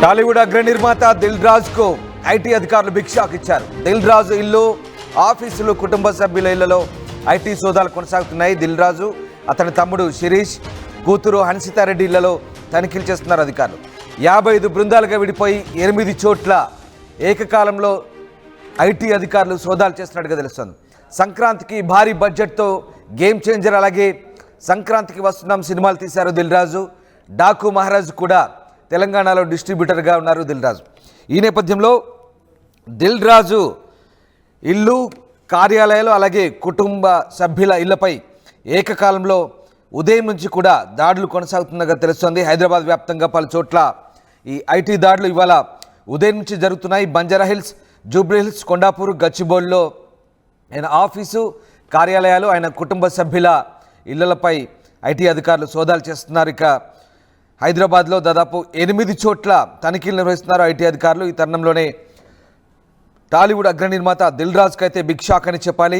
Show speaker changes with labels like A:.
A: టాలీవుడ్ అగ్ర నిర్మాత దిల్ రాజు కు ఐటీ అధికారులు బిగ్ షాక్ ఇచ్చారు. దిల్ రాజు ఇల్లు, ఆఫీసులు, కుటుంబ సభ్యుల ఇళ్లలో ఐటీ సోదాలు కొనసాగుతున్నాయి. దిల్ రాజు, అతని తమ్ముడు శిరీష్, కూతురు హన్సితారెడ్డి ఇళ్లలో తనిఖీలు చేస్తున్నారు అధికారులు. 55 బృందాలుగా విడిపోయి 8 చోట్ల ఏకకాలంలో ఐటీ అధికారులు సోదాలు చేస్తున్నట్టుగా తెలుస్తోంది. సంక్రాంతికి భారీ బడ్జెట్తో గేమ్ చేంజర్, అలాగే సంక్రాంతికి వస్తున్నాం సినిమాలు తీశారు దిల్ రాజు. డాకు మహారాజ్ కూడా తెలంగాణలో డిస్ట్రిబ్యూటర్గా ఉన్నారు దిల్ రాజు. ఈ నేపథ్యంలో దిల్ రాజు ఇల్లు, కార్యాలయాలు, అలాగే కుటుంబ సభ్యుల ఇళ్లపై ఏకకాలంలో ఉదయం నుంచి కూడా దాడులు కొనసాగుతున్నగా తెలుస్తోంది. హైదరాబాద్ వ్యాప్తంగా పలు చోట్ల ఈ ఐటీ దాడులు ఇవాళ ఉదయం నుంచి జరుగుతున్నాయి. బంజారాహిల్స్, జూబ్లీహిల్స్, కొండాపూర్, గచ్చిబౌలిలో ఆయన ఆఫీసు, కార్యాలయాలు, ఆయన కుటుంబ సభ్యుల ఇళ్లపై ఐటీ అధికారులు సోదాలు చేస్తున్నారు. ఇక హైదరాబాద్లో దాదాపు 8 చోట్ల తనిఖీలు నిర్వహిస్తున్నారు ఐటీ అధికారులు. ఈ తరుణంలోనే టాలీవుడ్ అగ్ర నిర్మాత దిల్ రాజుకు అయితే బిగ్ షాక్ అని చెప్పాలి.